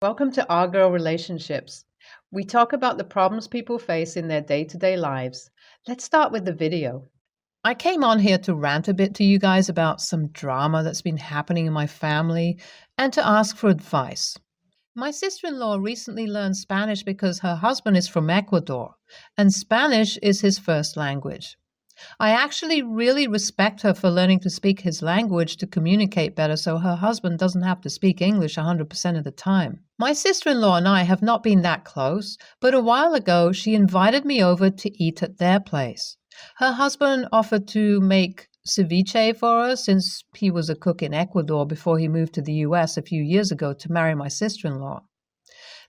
Welcome to Our Girl Relationships. We talk about the problems people face in their day-to-day lives. Let's start with the video. I came on here to rant a bit to you guys about some drama that's been happening in my family and to ask for advice. My sister-in-law recently learned Spanish because her husband is from Ecuador, and Spanish is his first language. I actually really respect her for learning to speak his language to communicate better so her husband doesn't have to speak English 100% of the time. My sister-in-law and I have not been that close, but a while ago she invited me over to eat at their place. Her husband offered to make ceviche for us since he was a cook in Ecuador before he moved to the US a few years ago to marry my sister-in-law.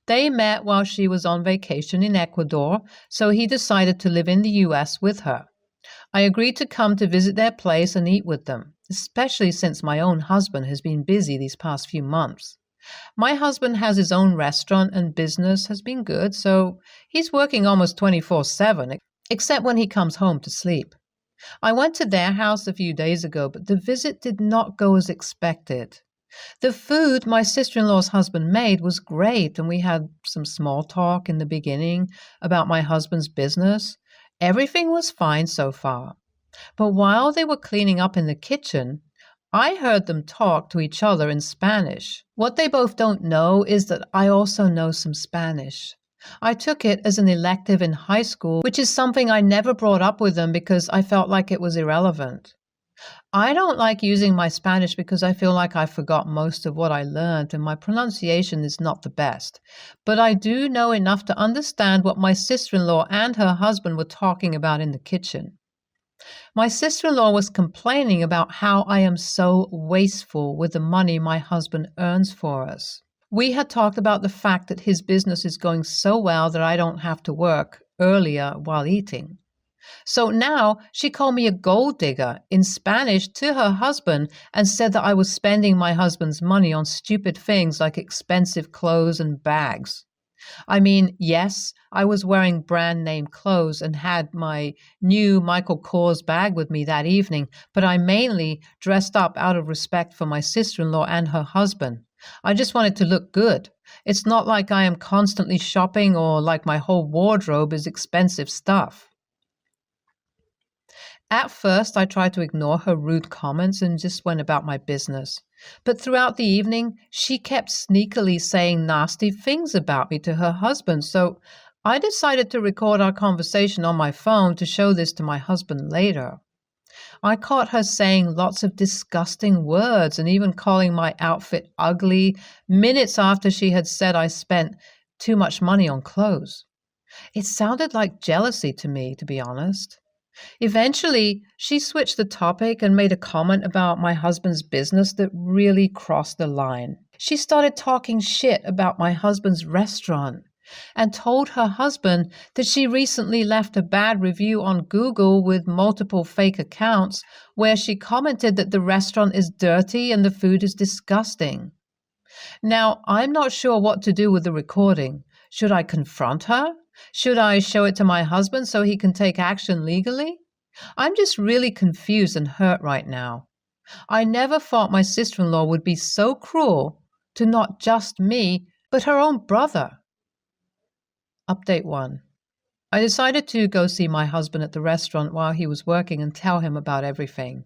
They met while she was on vacation in Ecuador, so he decided to live in the US with her. I agreed to come to visit their place and eat with them, especially since my own husband has been busy these past few months. My husband has his own restaurant and business has been good, so he's working almost 24/7, except when he comes home to sleep. I went to their house a few days ago, but the visit did not go as expected. The food my sister-in-law's husband made was great, and we had some small talk in the beginning about my husband's business. Everything was fine so far. But while they were cleaning up in the kitchen, I heard them talk to each other in Spanish. What they both don't know is that I also know some Spanish. I took it as an elective in high school, which is something I never brought up with them because I felt like it was irrelevant. I don't like using my Spanish because I feel like I forgot most of what I learned and my pronunciation is not the best. But I do know enough to understand what my sister-in-law and her husband were talking about in the kitchen. My sister-in-law was complaining about how I am so wasteful with the money my husband earns for us. We had talked about the fact that his business is going so well that I don't have to work earlier while eating. So now she called me a gold digger in Spanish to her husband and said that I was spending my husband's money on stupid things like expensive clothes and bags. I mean, yes, I was wearing brand name clothes and had my new Michael Kors bag with me that evening, but I mainly dressed up out of respect for my sister-in-law and her husband. I just wanted to look good. It's not like I am constantly shopping or like my whole wardrobe is expensive stuff. At first, I tried to ignore her rude comments and just went about my business. But throughout the evening, she kept sneakily saying nasty things about me to her husband, so I decided to record our conversation on my phone to show this to my husband later. I caught her saying lots of disgusting words and even calling my outfit ugly minutes after she had said I spent too much money on clothes. It sounded like jealousy to me, to be honest. Eventually, she switched the topic and made a comment about my husband's business that really crossed the line. She started talking shit about my husband's restaurant and told her husband that she recently left a bad review on Google with multiple fake accounts where she commented that the restaurant is dirty and the food is disgusting. Now, I'm not sure what to do with the recording. Should I confront her? Should I show it to my husband so he can take action legally? I'm just really confused and hurt right now. I never thought my sister-in-law would be so cruel to not just me, but her own brother. Update 1. I decided to go see my husband at the restaurant while he was working and tell him about everything.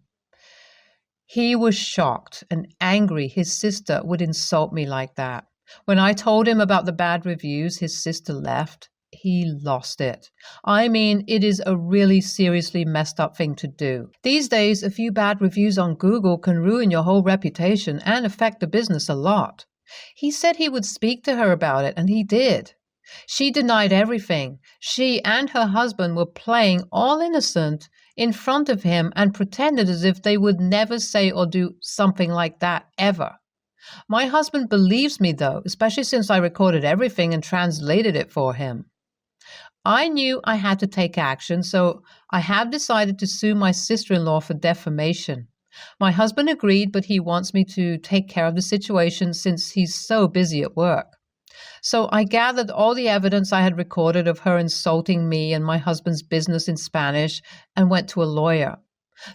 He was shocked and angry his sister would insult me like that. When I told him about the bad reviews his sister left, he lost it. I mean, it is a really seriously messed up thing to do. These days, a few bad reviews on Google can ruin your whole reputation and affect the business a lot. He said he would speak to her about it, and he did. She denied everything. She and her husband were playing all innocent in front of him and pretended as if they would never say or do something like that ever. My husband believes me, though, especially since I recorded everything and translated it for him. I knew I had to take action, so I have decided to sue my sister-in-law for defamation. My husband agreed, but he wants me to take care of the situation since he's so busy at work. So I gathered all the evidence I had recorded of her insulting me and my husband's business in Spanish and went to a lawyer.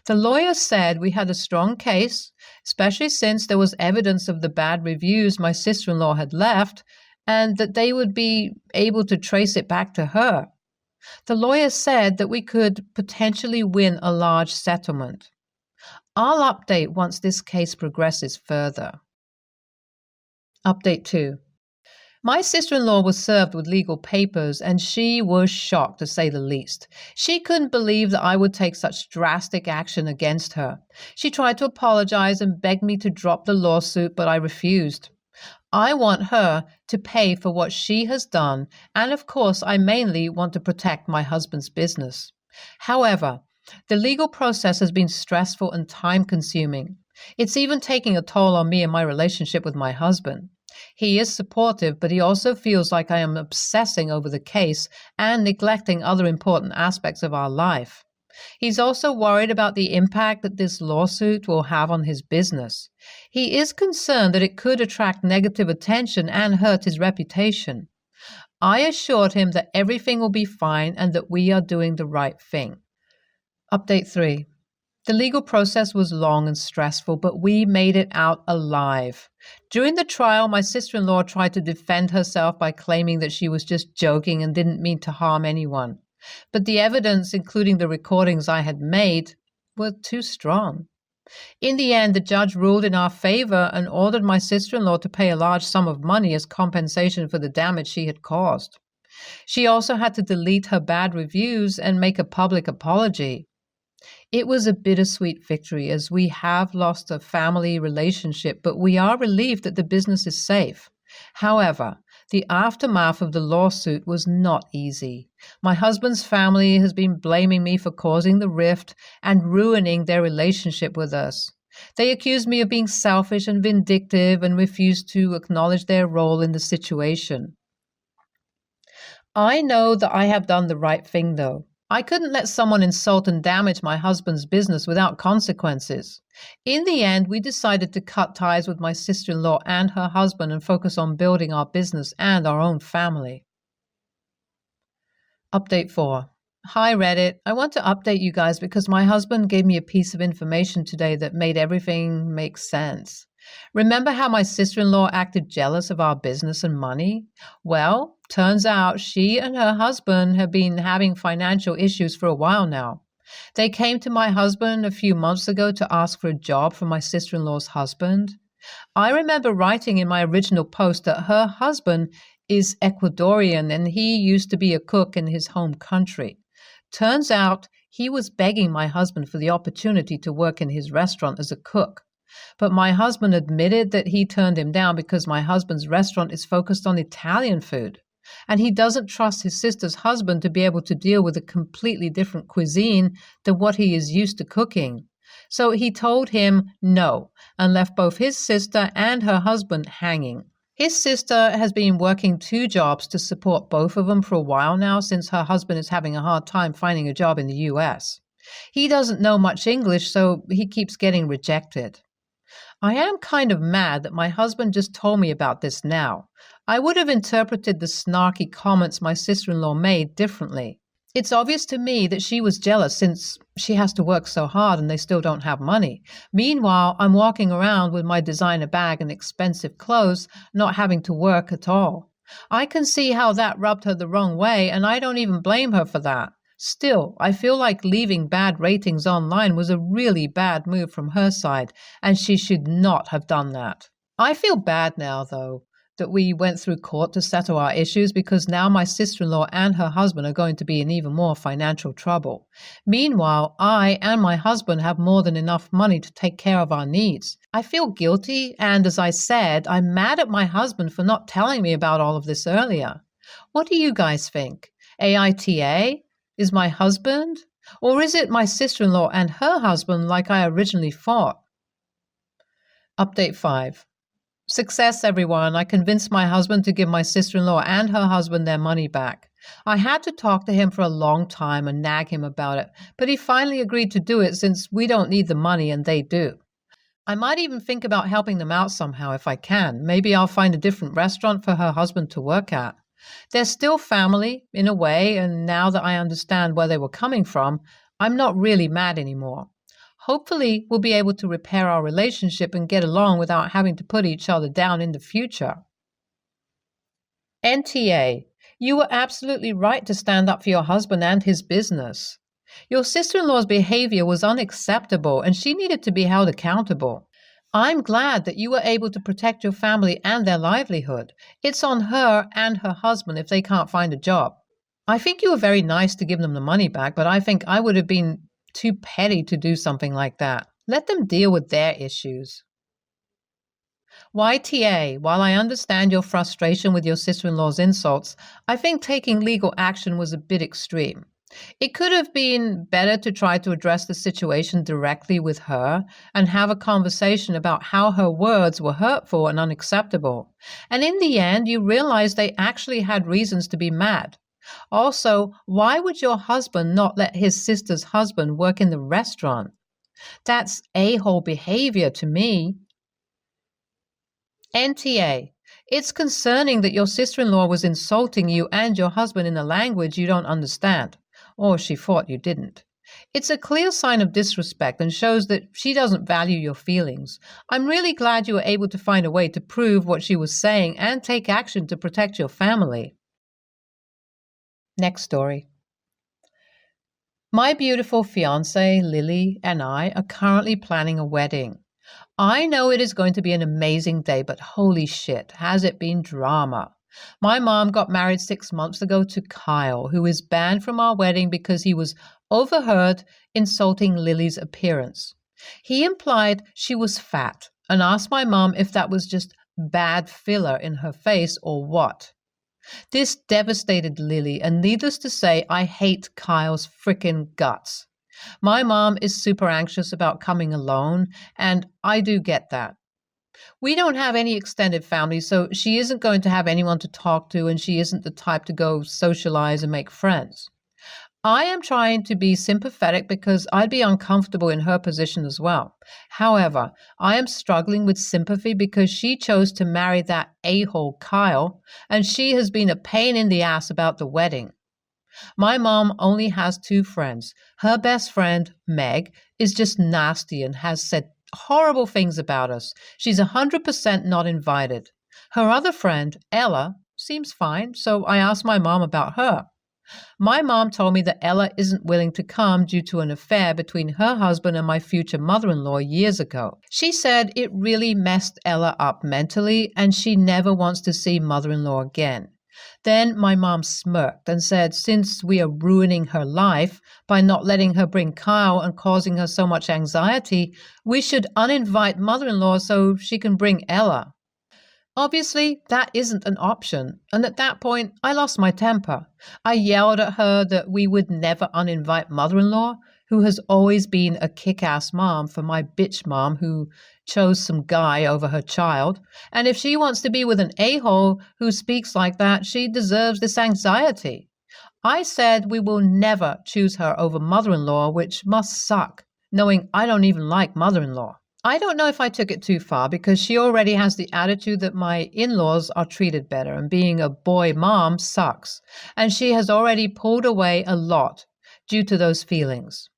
The lawyer said we had a strong case, especially since there was evidence of the bad reviews my sister-in-law had left, and that they would be able to trace it back to her. The lawyer said that we could potentially win a large settlement. I'll update once this case progresses further. Update 2. My sister-in-law was served with legal papers, and she was shocked, to say the least. She couldn't believe that I would take such drastic action against her. She tried to apologize and begged me to drop the lawsuit, but I refused. I want her to pay for what she has done, and of course I mainly want to protect my husband's business. However, the legal process has been stressful and time-consuming. It's even taking a toll on me and my relationship with my husband. He is supportive, but he also feels like I am obsessing over the case and neglecting other important aspects of our life. He's also worried about the impact that this lawsuit will have on his business. He is concerned that it could attract negative attention and hurt his reputation. I assured him that everything will be fine and that we are doing the right thing. Update 3. The legal process was long and stressful, but we made it out alive. During the trial, my sister-in-law tried to defend herself by claiming that she was just joking and didn't mean to harm anyone. But the evidence, including the recordings I had made, were too strong. In the end, the judge ruled in our favor and ordered my sister-in-law to pay a large sum of money as compensation for the damage she had caused. She also had to delete her bad reviews and make a public apology. It was a bittersweet victory, as we have lost a family relationship, but we are relieved that the business is safe. However, the aftermath of the lawsuit was not easy. My husband's family has been blaming me for causing the rift and ruining their relationship with us. They accuse me of being selfish and vindictive and refuse to acknowledge their role in the situation. I know that I have done the right thing, though. I couldn't let someone insult and damage my husband's business without consequences. In the end, we decided to cut ties with my sister-in-law and her husband and focus on building our business and our own family. Update 4. Hi Reddit, I want to update you guys because my husband gave me a piece of information today that made everything make sense. Remember how my sister-in-law acted jealous of our business and money? Well, turns out she and her husband have been having financial issues for a while now. They came to my husband a few months ago to ask for a job for my sister-in-law's husband. I remember writing in my original post that her husband is Ecuadorian and he used to be a cook in his home country. Turns out he was begging my husband for the opportunity to work in his restaurant as a cook. But my husband admitted that he turned him down because my husband's restaurant is focused on Italian food, and he doesn't trust his sister's husband to be able to deal with a completely different cuisine than what he is used to cooking. So he told him no and left both his sister and her husband hanging. His sister has been working 2 jobs to support both of them for a while now since her husband is having a hard time finding a job in the US. He doesn't know much English, so he keeps getting rejected. I am kind of mad that my husband just told me about this now. I would have interpreted the snarky comments my sister-in-law made differently. It's obvious to me that she was jealous since she has to work so hard and they still don't have money. Meanwhile, I'm walking around with my designer bag and expensive clothes, not having to work at all. I can see how that rubbed her the wrong way, and I don't even blame her for that. Still, I feel like leaving bad ratings online was a really bad move from her side, and she should not have done that. I feel bad now, though, that we went through court to settle our issues because now my sister-in-law and her husband are going to be in even more financial trouble. Meanwhile, I and my husband have more than enough money to take care of our needs. I feel guilty, and as I said, I'm mad at my husband for not telling me about all of this earlier. What do you guys think? AITA? Is my husband? Or is it my sister-in-law and her husband like I originally thought? Update 5. Success, everyone. I convinced my husband to give my sister-in-law and her husband their money back. I had to talk to him for a long time and nag him about it, but he finally agreed to do it since we don't need the money and they do. I might even think about helping them out somehow if I can. Maybe I'll find a different restaurant for her husband to work at. They're still family, in a way, and now that I understand where they were coming from, I'm not really mad anymore. Hopefully, we'll be able to repair our relationship and get along without having to put each other down in the future. NTA, you were absolutely right to stand up for your husband and his business. Your sister-in-law's behavior was unacceptable and she needed to be held accountable. I'm glad that you were able to protect your family and their livelihood. It's on her and her husband if they can't find a job. I think you were very nice to give them the money back, but I think I would have been too petty to do something like that. Let them deal with their issues. YTA, while I understand your frustration with your sister-in-law's insults, I think taking legal action was a bit extreme. It could have been better to try to address the situation directly with her and have a conversation about how her words were hurtful and unacceptable. And in the end, you realized they actually had reasons to be mad. Also, why would your husband not let his sister's husband work in the restaurant? That's a-hole behavior to me. NTA, it's concerning that your sister-in-law was insulting you and your husband in a language you don't understand, or she thought you didn't. It's a clear sign of disrespect and shows that she doesn't value your feelings. I'm really glad you were able to find a way to prove what she was saying and take action to protect your family. Next story. My beautiful fiancé, Lily, and I are currently planning a wedding. I know it is going to be an amazing day, but holy shit, has it been drama. My mom got married 6 months ago to Kyle, who is banned from our wedding because he was overheard insulting Lily's appearance. He implied she was fat and asked my mom if that was just bad filler in her face or what. This devastated Lily, and needless to say, I hate Kyle's frickin' guts. My mom is super anxious about coming alone, and I do get that. We don't have any extended family, so she isn't going to have anyone to talk to, and she isn't the type to go socialize and make friends. I am trying to be sympathetic because I'd be uncomfortable in her position as well. However, I am struggling with sympathy because she chose to marry that a-hole Kyle, and she has been a pain in the ass about the wedding. My mom only has 2 friends. Her best friend, Meg, is just nasty and has said horrible things about us. She's 100% not invited. Her other friend, Ella, seems fine, so I asked my mom about her. My mom told me that Ella isn't willing to come due to an affair between her husband and my future mother-in-law years ago. She said it really messed Ella up mentally and she never wants to see mother-in-law again. Then my mom smirked and said since we are ruining her life by not letting her bring Kyle and causing her so much anxiety, we should uninvite mother-in-law so she can bring Ella. Obviously, that isn't an option, and at that point, I lost my temper. I yelled at her that we would never uninvite mother-in-law, who has always been a kick-ass mom for my bitch mom who chose some guy over her child, and if she wants to be with an a-hole who speaks like that, she deserves this anxiety. I said we will never choose her over mother-in-law, which must suck, knowing I don't even like mother-in-law. I don't know if I took it too far because she already has the attitude that my in-laws are treated better and being a boy mom sucks, and she has already pulled away a lot due to those feelings.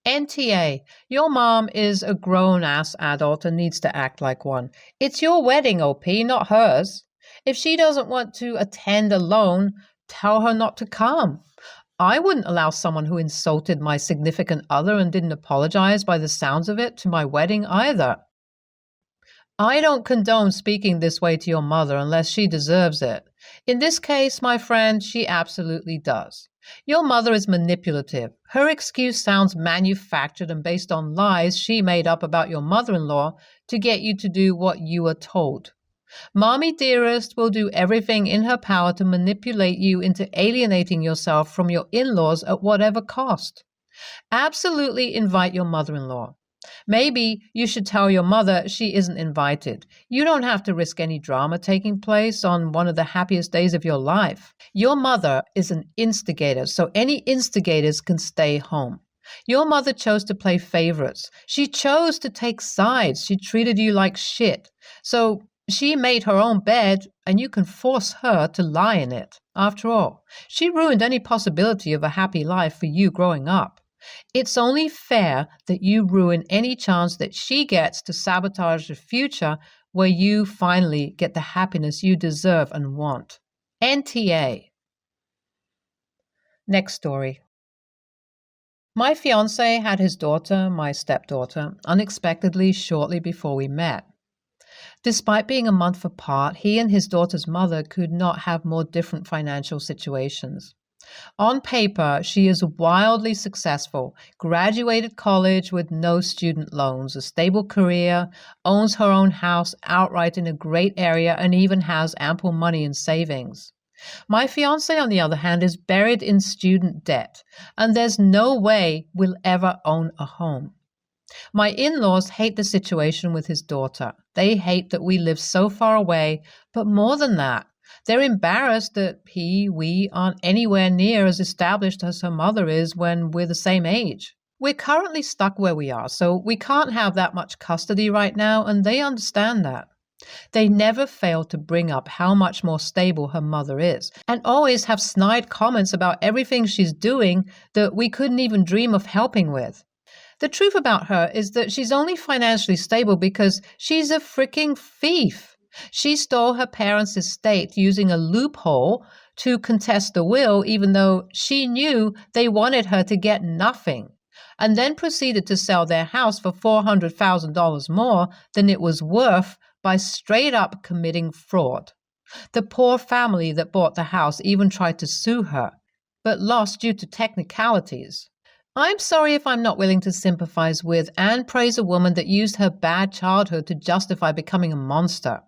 NTA, your mom is a grown-ass adult and needs to act like one. It's your wedding, OP, not hers. If she doesn't want to attend alone, tell her not to come. I wouldn't allow someone who insulted my significant other and didn't apologize by the sounds of it to my wedding either. I don't condone speaking this way to your mother unless she deserves it. In this case, my friend, she absolutely does. Your mother is manipulative. Her excuse sounds manufactured and based on lies she made up about your mother-in-law to get you to do what you were told. Mommy Dearest will do everything in her power to manipulate you into alienating yourself from your in-laws at whatever cost. Absolutely invite your mother-in-law. Maybe you should tell your mother she isn't invited. You don't have to risk any drama taking place on one of the happiest days of your life. Your mother is an instigator, so any instigators can stay home. Your mother chose to play favorites. She chose to take sides. She treated you like shit. So she made her own bed, and you can force her to lie in it. After all, she ruined any possibility of a happy life for you growing up. It's only fair that you ruin any chance that she gets to sabotage the future where you finally get the happiness you deserve and want. NTA. Next story. My fiance had his daughter, my stepdaughter, unexpectedly shortly before we met. Despite being a month apart, he and his daughter's mother could not have more different financial situations. On paper, she is wildly successful, graduated college with no student loans, a stable career, owns her own house outright in a great area, and even has ample money in savings. My fiance, on the other hand, is buried in student debt, and there's no way we'll ever own a home. My in-laws hate the situation with his daughter. They hate that we live so far away, but more than that, they're embarrassed that we aren't anywhere near as established as her mother is when we're the same age. We're currently stuck where we are, so we can't have that much custody right now, and they understand that. They never fail to bring up how much more stable her mother is, and always have snide comments about everything she's doing that we couldn't even dream of helping with. The truth about her is that she's only financially stable because she's a freaking thief. She stole her parents' estate using a loophole to contest the will, even though she knew they wanted her to get nothing, and then proceeded to sell their house for $400,000 more than it was worth by straight up committing fraud. The poor family that bought the house even tried to sue her, but lost due to technicalities. I'm sorry if I'm not willing to sympathize with and praise a woman that used her bad childhood to justify becoming a monster.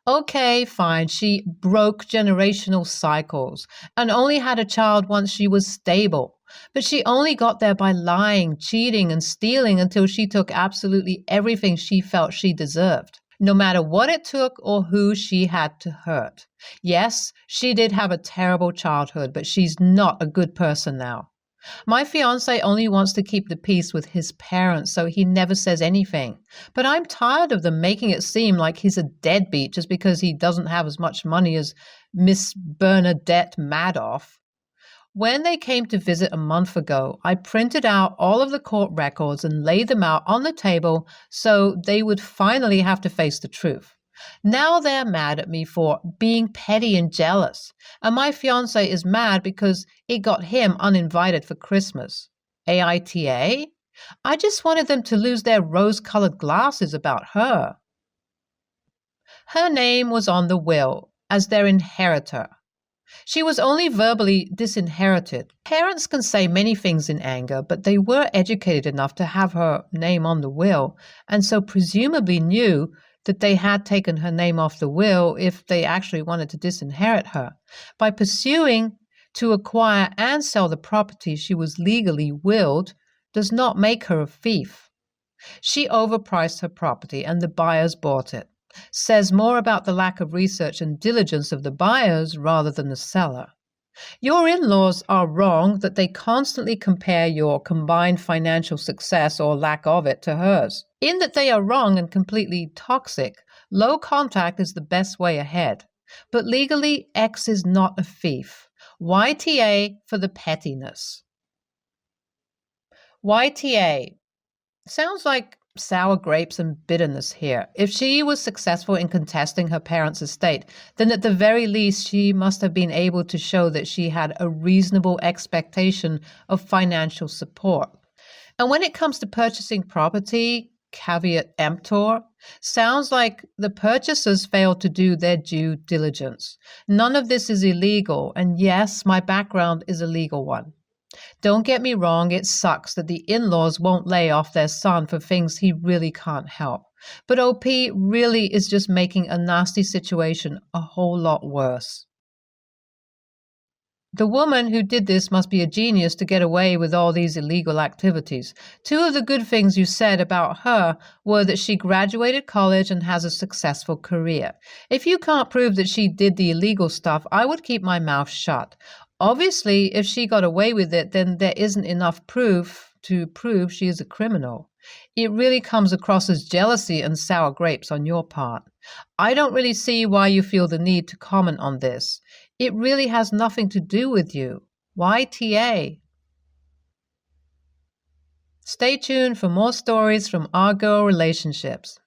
Okay, fine, she broke generational cycles and only had a child once she was stable. But she only got there by lying, cheating, and stealing until she took absolutely everything she felt she deserved, no matter what it took or who she had to hurt. Yes, she did have a terrible childhood, but she's not a good person now. My fiancé only wants to keep the peace with his parents, so he never says anything. But I'm tired of them making it seem like he's a deadbeat just because he doesn't have as much money as Miss Bernadette Madoff. When they came to visit a month ago, I printed out all of the court records and laid them out on the table so they would finally have to face the truth. Now they're mad at me for being petty and jealous, and my fiancé is mad because it got him uninvited for Christmas. AITA? I just wanted them to lose their rose-colored glasses about her. Her name was on the will as their inheritor. She was only verbally disinherited. Parents can say many things in anger, but they were educated enough to have her name on the will, and so presumably knew that they had taken her name off the will if they actually wanted to disinherit her. By pursuing to acquire and sell the property she was legally willed does not make her a thief. She overpriced her property and the buyers bought it. Says more about the lack of research and diligence of the buyers rather than the seller. Your in-laws are wrong that they constantly compare your combined financial success or lack of it to hers. In that they are wrong and completely toxic, low contact is the best way ahead. But legally, X is not a thief. YTA for the pettiness. YTA. Sounds like sour grapes and bitterness here. If she was successful in contesting her parents' estate, then at the very least she must have been able to show that she had a reasonable expectation of financial support. And when it comes to purchasing property, caveat emptor, sounds like the purchasers failed to do their due diligence. None of this is illegal, and yes, my background is a legal one. Don't get me wrong, it sucks that the in-laws won't lay off their son for things he really can't help. But OP really is just making a nasty situation a whole lot worse. The woman who did this must be a genius to get away with all these illegal activities. Two of the good things you said about her were that she graduated college and has a successful career. If you can't prove that she did the illegal stuff, I would keep my mouth shut. Obviously, if she got away with it, then there isn't enough proof to prove she is a criminal. It really comes across as jealousy and sour grapes on your part. I don't really see why you feel the need to comment on this. It really has nothing to do with you. YTA. Stay tuned for more stories from our girl relationships.